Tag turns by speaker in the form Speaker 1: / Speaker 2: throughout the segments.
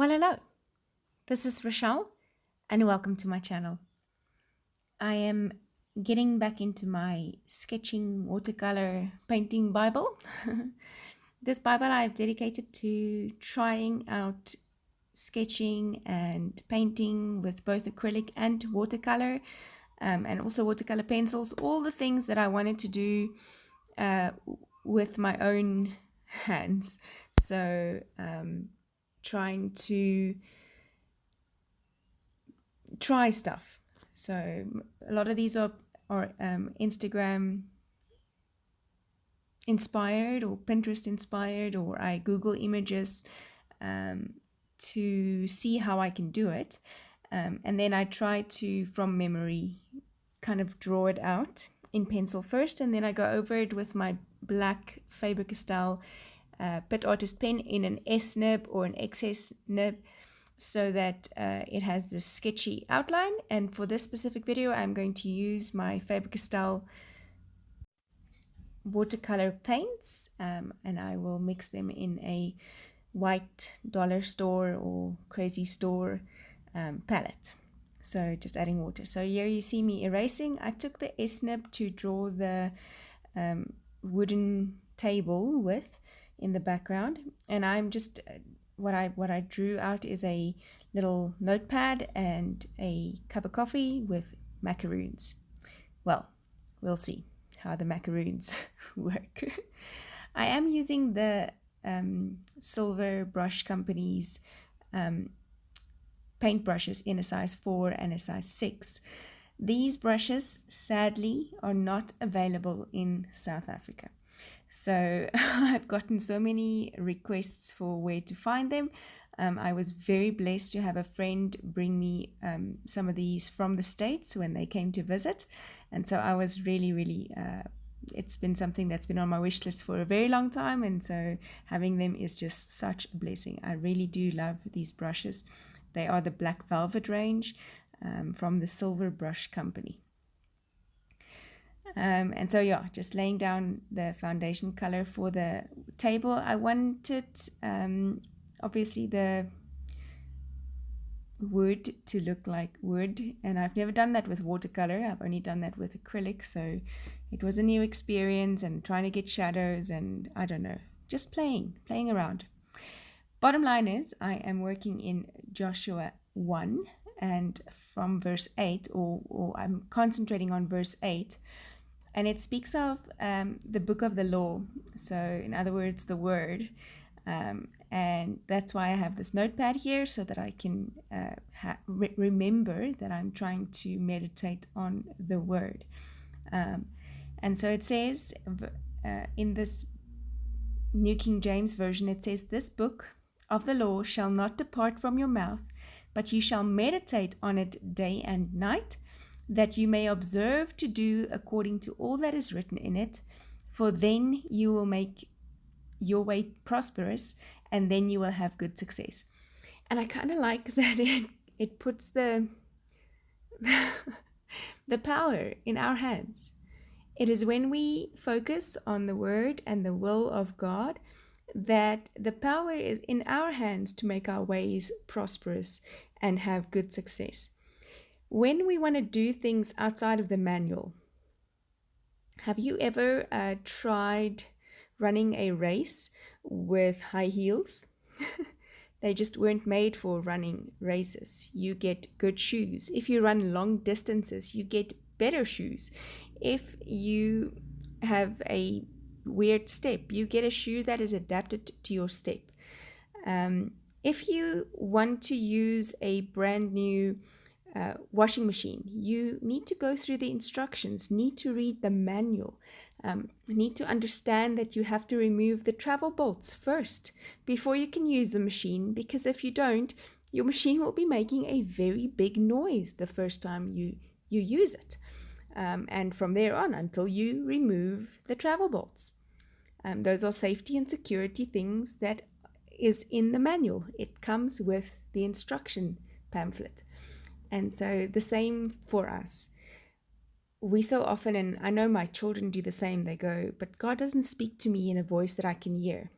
Speaker 1: Well, hello, this is Rochelle, and welcome to my channel. I am getting back into my sketching, watercolor, painting Bible. This Bible I've dedicated to trying out sketching and painting with both acrylic and watercolor, and also watercolor pencils, all the things that I wanted to do with my own hands. So, trying to try stuff. So a lot of these are Instagram inspired or Pinterest inspired, or I Google images to see how I can do it. And then I try to, from memory, kind of draw it out in pencil first, and then I go over it with my black Faber-Castell Pitt artist pen in an S nib or an XS nib, so that it has this sketchy outline. And for this specific video, I'm going to use my Faber-Castell watercolor paints, and I will mix them in a white dollar store or crazy store palette. So just adding water. So here you see me erasing. I took the S-nib to draw the wooden table with in the background, and I'm just what I drew out is a little notepad and a cup of coffee with macaroons. Well, we'll see how the macaroons work. I am using the Silverbrush company's paint brushes in a size 4 and a size 6. These brushes, sadly, are not available in South Africa. So I've gotten so many requests for where to find them. I was very blessed to have a friend bring me some of these from the States when they came to visit. And so I was really, it's been something that's been on my wish list for a very long time. And so having them is just such a blessing. I really do love these brushes. They are the Black Velvet range from the Silverbrush company. And so yeah, just laying down the foundation color for the table. I wanted obviously the wood to look like wood, and I've never done that with watercolor. I've only done that with acrylic, so it was a new experience, and trying to get shadows, and I don't know, just playing around. Bottom line is I am working in Joshua 1, and from verse 8, or I'm concentrating on verse 8, and it speaks of the book of the law. So in other words, the word. And that's why I have this notepad here, so that I can remember that I'm trying to meditate on the word. And so it says in this New King James Version, it says, "This book of the law shall not depart from your mouth, but you shall meditate on it day and night, that you may observe to do according to all that is written in it, for then you will make your way prosperous, and then you will have good success." And I kind of like that it puts the power in our hands. It is when we focus on the word and the will of God that the power is in our hands to make our ways prosperous and have good success. When we want to do things outside of the manual, have you ever tried running a race with high heels? They just weren't made for running races. You get good shoes. If you run long distances, you get better shoes. If you have a weird step, you get a shoe that is adapted to your step. If you want to use a brand new washing machine, you need to go through the instructions, need to read the manual, need to understand that you have to remove the travel bolts first before you can use the machine, because if you don't, your machine will be making a very big noise the first time you use it, and from there on until you remove the travel bolts. Those are safety and security things that is in the manual. It comes with the instruction pamphlet. And so the same for us. We so often, and I know my children do the same, they go, "But God doesn't speak to me in a voice that I can hear."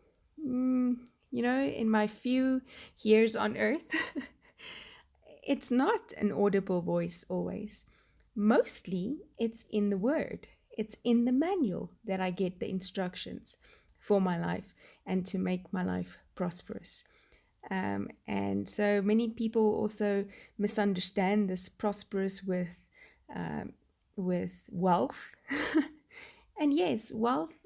Speaker 1: in my few years on earth, it's not an audible voice always. Mostly it's in the word, it's in the manual that I get the instructions for my life and to make my life prosperous. And so many people also misunderstand this prosperous with wealth. And yes, wealth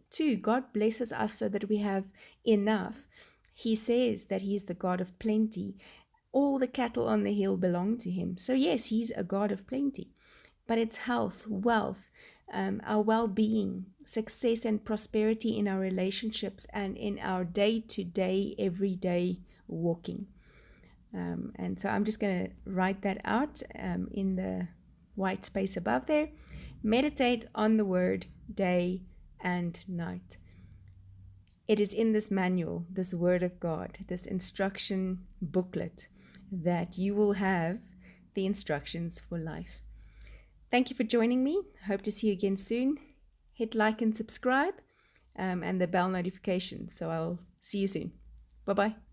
Speaker 1: too. God blesses us so that we have enough. He says that He's the God of plenty. All the cattle on the hill belong to Him. So yes, He's a God of plenty. But it's health, wealth, our well-being, success and prosperity in our relationships and in our day-to-day, everyday walking. And so I'm just going to write that out in the white space above there. Meditate on the word day and night. It is in this manual, this word of God, this instruction booklet, that you will have the instructions for life. Thank you for joining me. Hope to see you again soon. Hit like and subscribe and the bell notification. So I'll see you soon. Bye-bye.